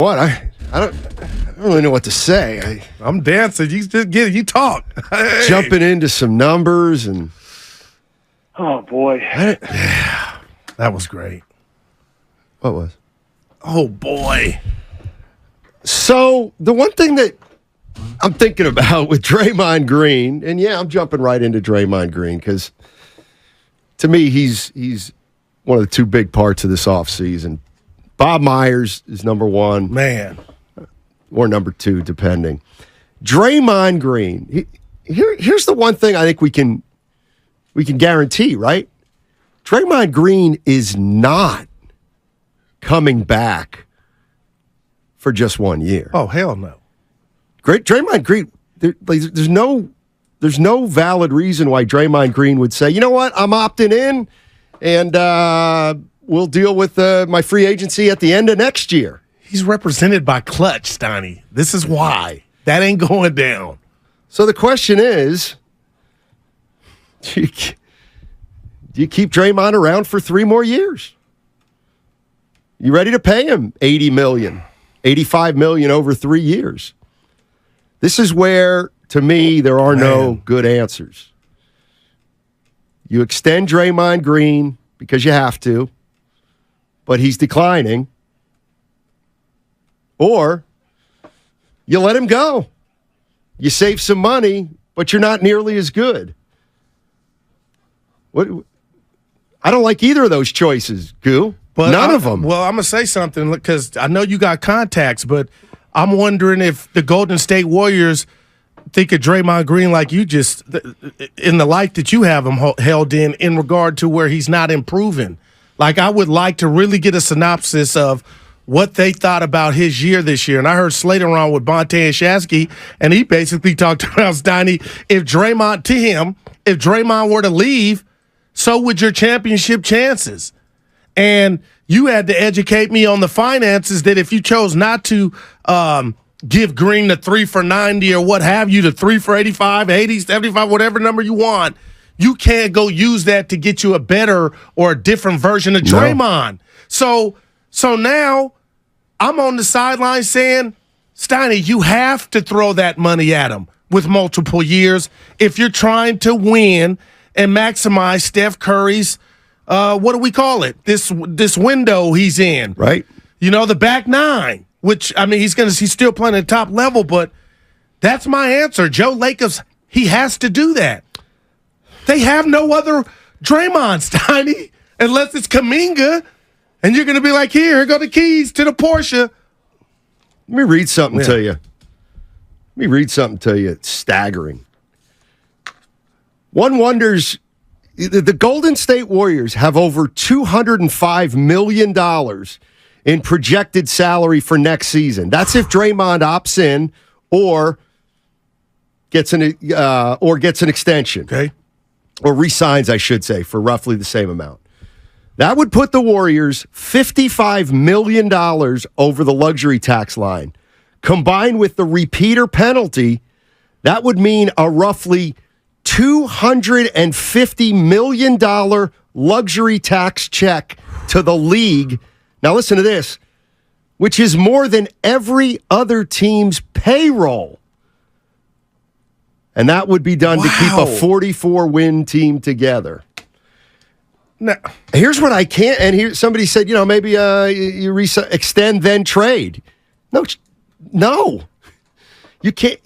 What? I don't really know what to say. I'm dancing. You just get it. You talk. Hey. Jumping into some numbers and. Oh boy. Yeah, that was great. What was? Oh boy. So the one thing that I'm thinking about with Draymond Green, and yeah, I'm jumping right into Draymond Green because to me he's one of the two big parts of this offseason. Bob Myers is number one. Man. Or number two, depending. Draymond Green. Here's the one thing I think we can guarantee, right? Draymond Green is not coming back for just 1 year. Oh, hell no. Great Draymond Green. There's no valid reason why Draymond Green would say, you know what, I'm opting in, and we'll deal with my free agency at the end of next year. He's represented by Clutch, Steiny. This is why. That ain't going down. So the question is, do you keep Draymond around for 3 more years? You ready to pay him $80 million, $85 million over 3 years? This is where, to me, there are no good answers. You extend Draymond Green because you have to, but he's declining. Or you let him go. You save some money, but you're not nearly as good. What? I don't like either of those choices, Goo. But None of them. Well, I'm going to say something because I know you got contacts, but I'm wondering if the Golden State Warriors think of Draymond Green like you just, in the light that you have him held in regard to where he's not improving. Like, I would like to really get a synopsis of what they thought about his year this year. And I heard Slater on with Bonte and Shasky, and he basically talked about Steiny, if Draymond were to leave, so would your championship chances. And you had to educate me on the finances that if you chose not to give Green the 3 for 90 or what have you, the 3 for 85, 80, 75, whatever number you want, you can't go use that to get you a better or a different version of Draymond. No. So now I'm on the sideline saying, Steiny, you have to throw that money at him with multiple years if you're trying to win and maximize Steph Curry's, what do we call it? This window he's in. Right. You know, the back nine, which, I mean, he's still playing at top level, but that's my answer. Joe Lakers, he has to do that. They have no other Draymond, Steiny, unless it's Kuminga. And you're going to be like, here go the keys to the Porsche. Let me read something to you. It's staggering. One wonders, the Golden State Warriors have over $205 million in projected salary for next season. That's if Draymond opts in or gets an extension. Okay. Or re-signs, I should say, for roughly the same amount. That would put the Warriors $55 million over the luxury tax line. Combined with the repeater penalty, that would mean a roughly $250 million luxury tax check to the league. Now listen to this, which is more than every other team's payroll. And that would be done to keep a 44-win team together. No. Here's what I can't, and here somebody said, you know, maybe you extend then trade. No, you can't.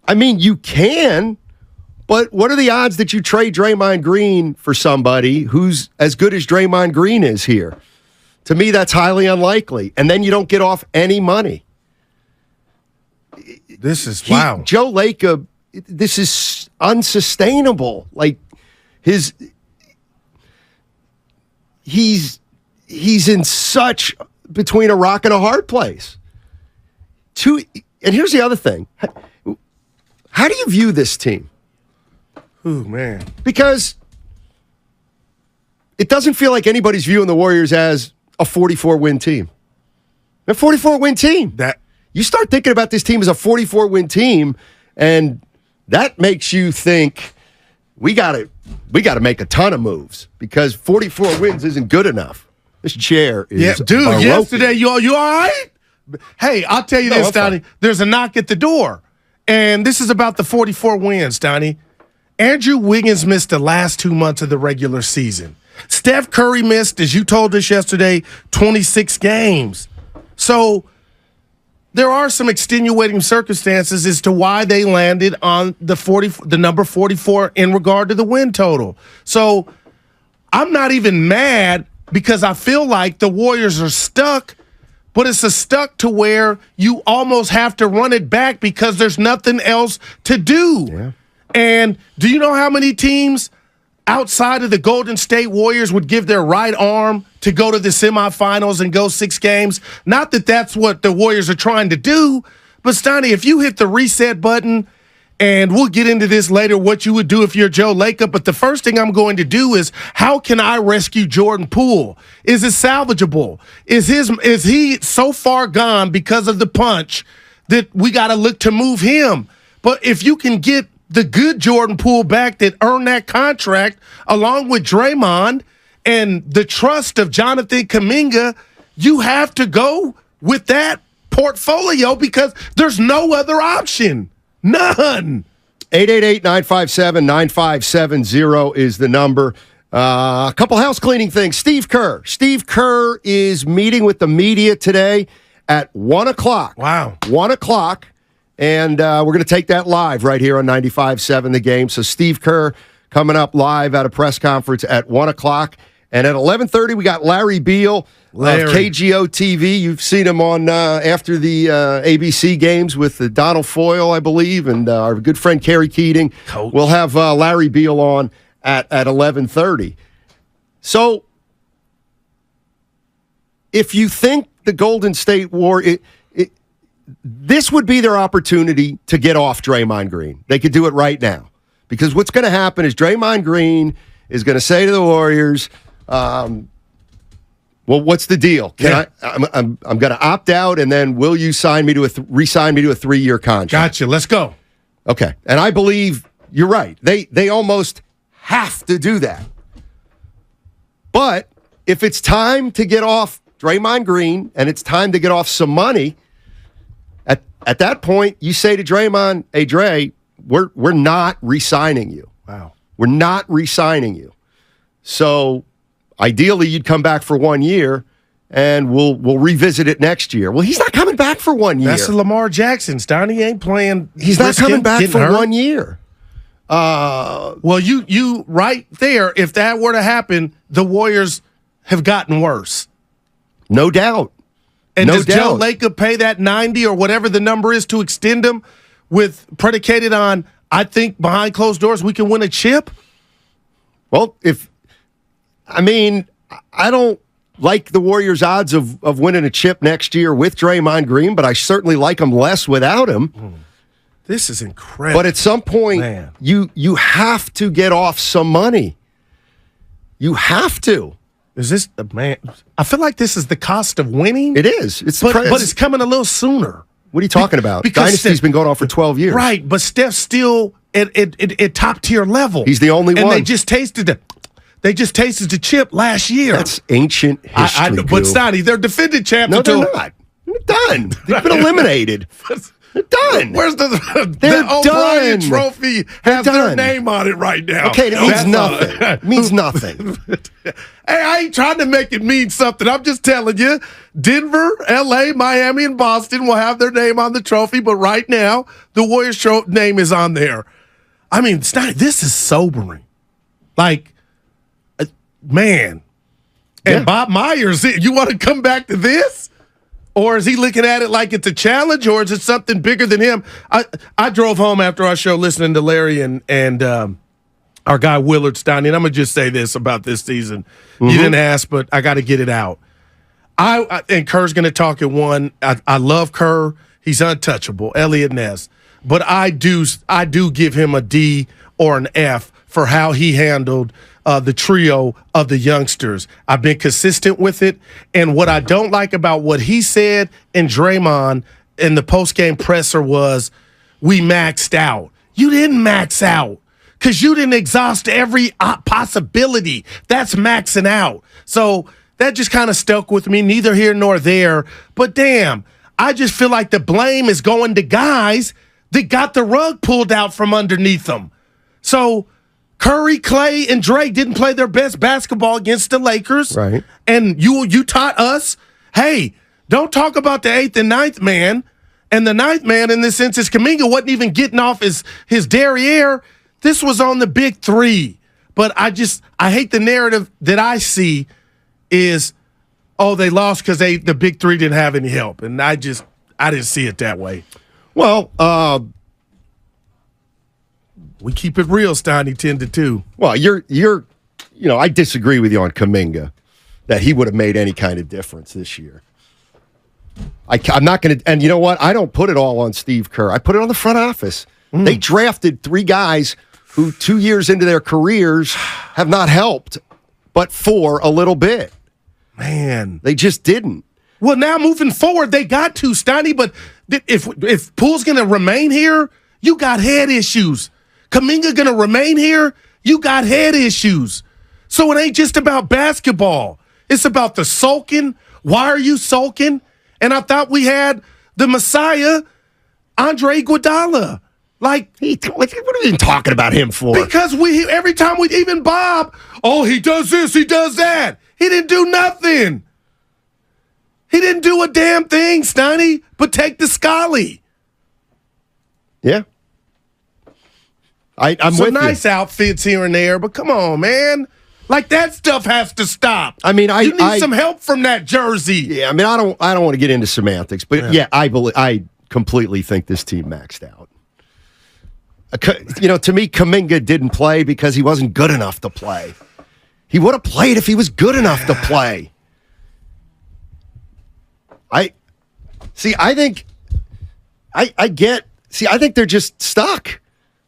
I mean, you can, but what are the odds that you trade Draymond Green for somebody who's as good as Draymond Green is here? To me, that's highly unlikely, and then you don't get off any money. This is wow. Joe Lacob, this is unsustainable. Like he's in such between a rock and a hard place. And here's the other thing. How do you view this team? Ooh, man. Because it doesn't feel like anybody's viewing the Warriors as a 44-win team. A 44-win team. You start thinking about this team as a 44-win team, and that makes you think we got to make a ton of moves because 44 wins isn't good enough. This chair is Yeah, dude, baroque. yesterday, you all right? Hey, I'll tell you this, Steiny. There's a knock at the door. And this is about the 44 wins, Steiny. Andrew Wiggins missed the last 2 months of the regular season. Steph Curry missed, as you told us yesterday, 26 games. So there are some extenuating circumstances as to why they landed on the number 44 in regard to the win total. So I'm not even mad because I feel like the Warriors are stuck, but it's a stuck to where you almost have to run it back because there's nothing else to do. Yeah. And do you know how many teams outside of the Golden State Warriors would give their right arm to go to the semifinals and go 6 games? Not that that's what the Warriors are trying to do, but Steiny, if you hit the reset button, and we'll get into this later, what you would do if you're Joe Lacob, but the first thing I'm going to do is, how can I rescue Jordan Poole? Is it salvageable? Is he so far gone because of the punch that we got to look to move him? But if you can get the good Jordan Poole back that earned that contract, along with Draymond and the trust of Jonathan Kuminga, you have to go with that portfolio because there's no other option. None. 888-957-9570 is the number. A couple house cleaning things. Steve Kerr. Steve Kerr is meeting with the media today at 1 o'clock. Wow. 1 o'clock. And we're going to take that live right here on 95.7 The Game. So Steve Kerr coming up live at a press conference at 1 o'clock. And at 11:30, we got Larry Beal of KGO TV. You've seen him on after the ABC games with Donald Foyle, I believe, and our good friend Kerry Keating. Coach. We'll have Larry Beal on at 11:30. So if you think the Golden State Warriors, this would be their opportunity to get off Draymond Green. They could do it right now. Because what's going to happen is Draymond Green is going to say to the Warriors, well, what's the deal? I'm going to opt out, and then will you sign me to re-sign me to a 3-year contract? Gotcha. Let's go. Okay. And I believe you're right. They almost have to do that. But if it's time to get off Draymond Green and it's time to get off some money, at that point, you say to Draymond, hey, Dre, we're not re-signing you. Wow. We're not re-signing you. So ideally, you'd come back for 1 year, and we'll revisit it next year. Well, he's not coming back for 1 year. That's Lamar Jackson. He ain't playing. He's not coming back for hurt. 1 year. Well, you right there. If that were to happen, the Warriors have gotten worse. No doubt. And no does doubt. Joe Lacob pay that 90 or whatever the number is to extend him with predicated on, I think, behind closed doors, we can win a chip? Well, I don't like the Warriors' odds of winning a chip next year with Draymond Green, but I certainly like them less without him. This is incredible. But at some point, Man. you have to get off some money. You have to. Is this man? I feel like this is the cost of winning. It is. But it's coming a little sooner. What are you talking about? Because Dynasty's been going on for 12 years. Right, but Steph's still at top tier level. He's the only one. And they just tasted the chip last year. That's ancient history. But Steiny, they're defending champs. No, they're not. They're done. They've been eliminated. They're done. Where's the done. O'Brien trophy? Has their done. name on it right now. Okay, it means nothing. It means nothing. Hey, I ain't trying to make it mean something. I'm just telling you, Denver, LA, Miami, and Boston will have their name on the trophy, but right now, the Warriors' name is on there. I mean, this is sobering. Like, man. And Bob Myers, you want to come back to this? Or is he looking at it like it's a challenge, or is it something bigger than him? I drove home after our show listening to Larry and our guy Willard Steiny, and I'm going to just say this about this season. You didn't ask, but I got to get it out. And Kerr's going to talk at 1. I love Kerr. He's untouchable, Elliot Ness. But I do give him a D or an F for how he handled the trio of the youngsters. I've been consistent with it. And what I don't like about what he said and Draymond in the postgame presser was, we maxed out. You didn't max out because you didn't exhaust every possibility. That's maxing out. So that just kind of stuck with me, neither here nor there. But damn, I just feel like the blame is going to guys that got the rug pulled out from underneath them. So Curry, Clay, and Dre didn't play their best basketball against the Lakers. Right. And you taught us, hey, don't talk about the 8th and 9th man. And the 9th man in this sense is Kuminga wasn't even getting off his derriere. This was on the big 3. But I hate the narrative that I see is, oh, they lost because the big 3 didn't have any help. And I didn't see it that way. Well, we keep it real, Steiny, 10-2. well, I disagree with you on Kuminga that he would have made any kind of difference this year. I'm not going to, and you know what? I don't put it all on Steve Kerr. I put it on the front office. They drafted 3 guys who 2 years into their careers have not helped, but for a little bit. Man. They just didn't. Well, now moving forward, they got to, Steiny, but if Poole's going to remain here, you got head issues. Kuminga going to remain here, you got head issues. So it ain't just about basketball. It's about the sulking. Why are you sulking? And I thought we had the Messiah, Andre Iguodala. Like, what are you even talking about him for? Because every time even Bob, oh, he does this, he does that. He didn't do nothing. He didn't do a damn thing, Steiny, but take the Scully. Yeah. I'm so with nice you. outfits here and there, but come on, man. Like, that stuff has to stop. I mean, you need some help from that jersey. Yeah, I mean, I don't want to get into semantics, but I completely think this team maxed out. To me, Kuminga didn't play because he wasn't good enough to play. He would have played if he was good enough to play. I think they're just stuck.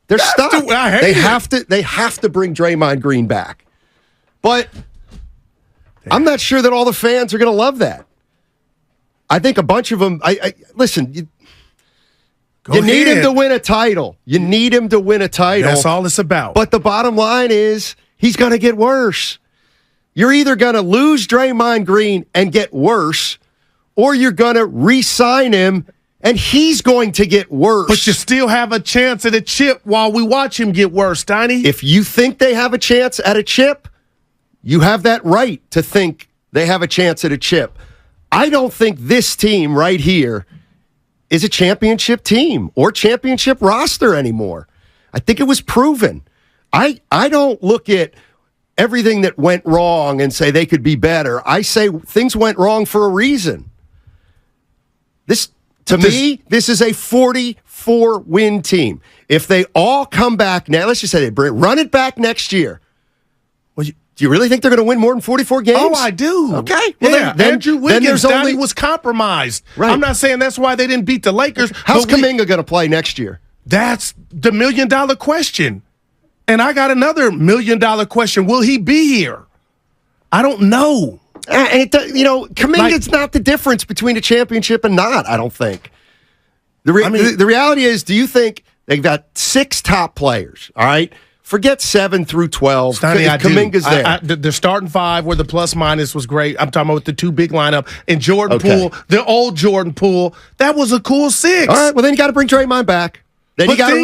They're stuck. They have to bring Draymond Green back. But I'm not sure that all the fans are going to love that. I think a bunch of them. Listen. You need him to win a title. You need him to win a title. That's all it's about. But the bottom line is he's going to get worse. You're either going to lose Draymond Green and get worse, or you're going to re-sign him and he's going to get worse. But you still have a chance at a chip while we watch him get worse, Steiny. If you think they have a chance at a chip, you have that right to think they have a chance at a chip. I don't think this team right here is a championship team or championship roster anymore. I think it was proven. I don't look at everything that went wrong and say they could be better. I say things went wrong for a reason. This is a 44-win team. If they all come back now, let's just say they run it back next year. Do you really think they're going to win more than 44 games? Oh, I do. Okay. Well, then Andrew Wiggins was compromised. Right. I'm not saying that's why they didn't beat the Lakers. How's Kuminga going to play next year? That's the million-dollar question. And I got another million-dollar question. Will he be here? I don't know. Kuminga's not the difference between a championship and not, I don't think. The reality is, do you think they've got 6 top players, all right? Forget 7 through 12. Kuminga's there. The starting 5 where the plus-minus was great. I'm talking about the 2 big lineup. And Jordan Poole, the old Jordan Poole, that was a cool 6. All right, well, then you got to bring Draymond back. Then you got to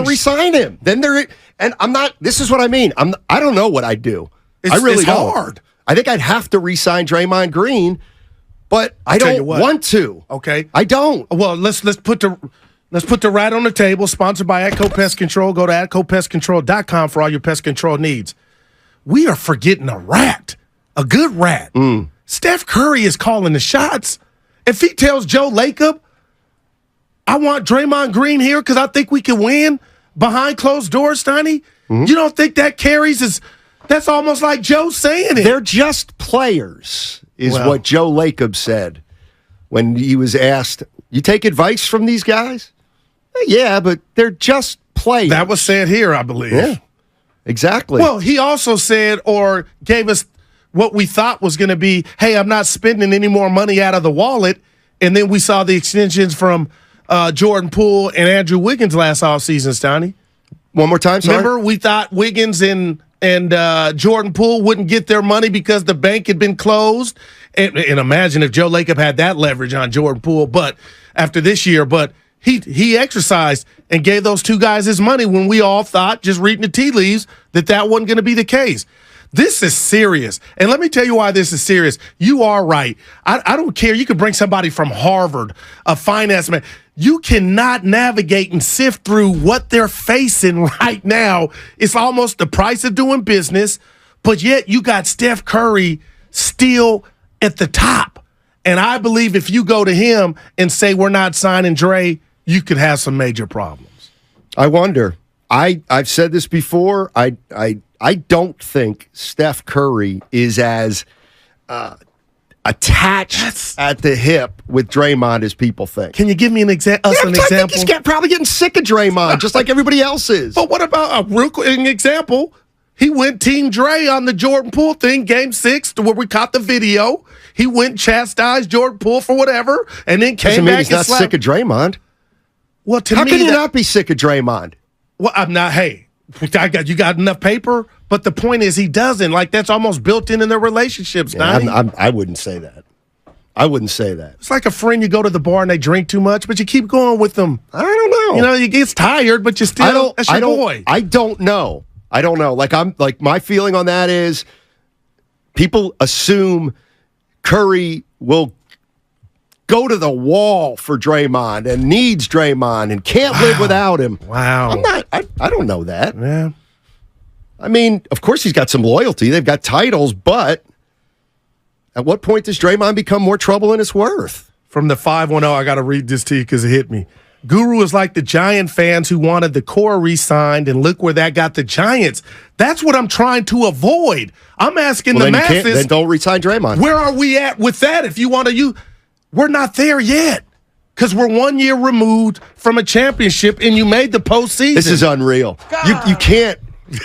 re-sign him. This is what I mean. I don't know what I'd do. I really don't. Hard. I think I'd have to re-sign Draymond Green, but I don't want to. Okay. I don't. Well, let's put the rat on the table. Sponsored by Atco Pest Control. Go to atcopestcontrol.com for all your pest control needs. We are forgetting a rat, a good rat. Steph Curry is calling the shots. If he tells Joe Lacob, I want Draymond Green here because I think we can win behind closed doors, Steiny, you don't think that carries that's almost like Joe saying it. They're just players, is what Joe Lacob said when he was asked, you take advice from these guys? Yeah, but they're just players. That was said here, I believe. Yeah, exactly. Well, he also said or gave us what we thought was going to be, hey, I'm not spending any more money out of the wallet. And then we saw the extensions from Jordan Poole and Andrew Wiggins last offseason, Steiny. One more time, sorry. Remember, we thought Wiggins and and Jordan Poole wouldn't get their money because the bank had been closed. And imagine if Joe Lacob had that leverage on Jordan Poole, but after this year, but he exercised and gave those two guys his money when we all thought, just reading the tea leaves, that wasn't going to be the case. This is serious. And let me tell you why this is serious. You are right. I don't care. You could bring somebody from Harvard, a finance man. You cannot navigate and sift through what they're facing right now. It's almost the price of doing business, but yet you got Steph Curry still at the top. And I believe if you go to him and say we're not signing Dre, you could have some major problems. I wonder. I've said this before. I don't think Steph Curry is as attached at the hip with Draymond as people think. Can you give me an example? I think he's probably getting sick of Draymond, just like everybody else is. But what about a real quick example? He went Team Dre on the Jordan Poole thing, Game 6, to where we caught the video. He went chastised Jordan Poole for whatever, and then came back he's not sick of Draymond. Well, how can you not be sick of Draymond? Well, I'm not. Hey, you got enough paper, but the point is he doesn't. Like, that's almost built in their relationships. Yeah, I wouldn't say that. I wouldn't say that. It's like a friend. You go to the bar and they drink too much, but you keep going with them. I don't know. You know, he gets tired, but you still. That's your boy. I don't know. Like my feeling on that is people assume Curry will go to the wall for Draymond and needs Draymond and can't live without him. Wow. I don't know that. Yeah. I mean, of course he's got some loyalty. They've got titles, but at what point does Draymond become more trouble than it's worth? From the 510, I got to read this to you because it hit me. Guru is like the Giant fans who wanted the core re-signed, and look where that got the Giants. That's what I'm trying to avoid. I'm asking the masses. Then don't re-sign Draymond. Where are we at with that? If you want to, we're not there yet because we're 1 year removed from a championship, and you made the postseason. This is unreal. You can't.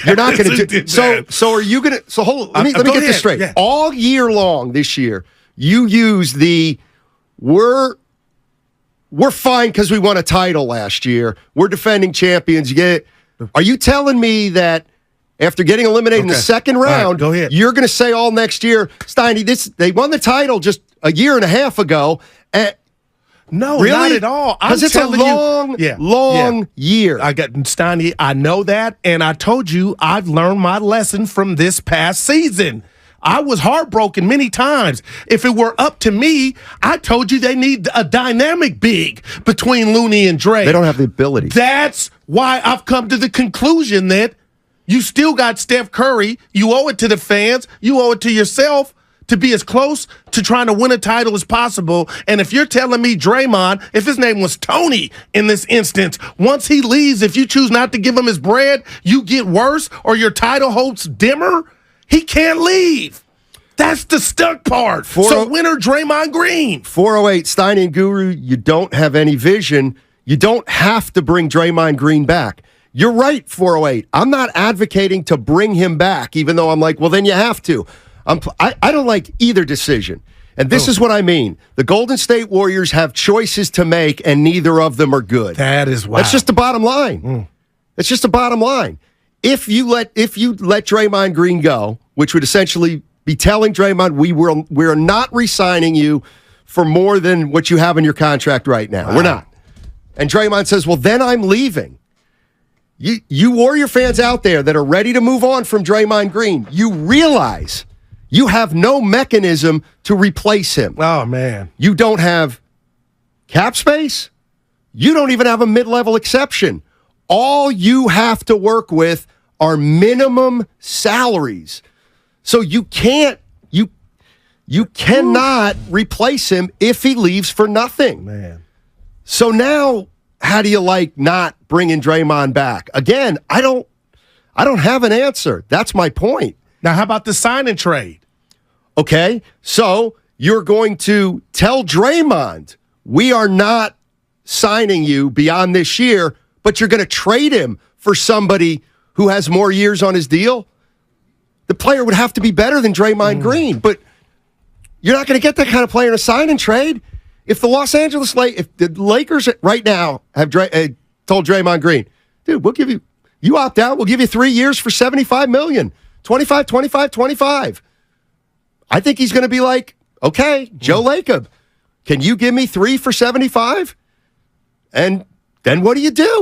You're not going to do. So are you going to? So hold. Let me get this straight. Yeah. All year long this year, you use the we're fine because we won a title last year. We're defending champions. Are you telling me that after getting eliminated in the second round, go ahead. You're going to say all next year, Steiny, they won the title just a year and a half ago? No, really? Not at all. Because it's a long year. Steiny, I know that, and I told you I've learned my lesson from this past season. I was heartbroken many times. If it were up to me, I told you they need a dynamic big between Looney and Dre. They don't have the ability. That's why I've come to the conclusion that you still got Steph Curry. You owe it to the fans. You owe it to yourself to be as close to trying to win a title as possible. And if you're telling me Draymond, if his name was Tony in this instance, once he leaves, if you choose not to give him his bread, you get worse or your title hopes dimmer, he can't leave. That's the stuck part. So winner Draymond Green. 408, Steiny and Guru, you don't have any vision. You don't have to bring Draymond Green back. You're right, 408. I'm not advocating to bring him back, even though I'm like, well, then you have to. I don't like either decision. And this is what I mean. The Golden State Warriors have choices to make, and neither of them are good. That is why. That's just the bottom line. It's just the bottom line. If you let Draymond Green go, which would essentially be telling Draymond, we're not re-signing you for more than what you have in your contract right now. Wow. We're not. And Draymond says, well, then I'm leaving. You Warrior fans out there that are ready to move on from Draymond Green, you realize you have no mechanism to replace him. Oh, man. You don't have cap space. You don't even have a mid-level exception. All you have to work with are minimum salaries. So you cannot replace him if he leaves for nothing. Man. So now, how do you like not bringing Draymond back? Again, I don't have an answer. That's my point. Now, how about the sign and trade? Okay, so you're going to tell Draymond, we are not signing you beyond this year, but you're going to trade him for somebody who has more years on his deal? The player would have to be better than Draymond Green, but you're not going to get that kind of player in a sign and trade. If the if the Lakers right now have told Draymond Green, dude, we'll give you opt out, we'll give you 3 years for $75 million. 25, 25, 25. I think he's going to be like, okay, Joe Lacob, can you give me 3 for 75? And then what do you do?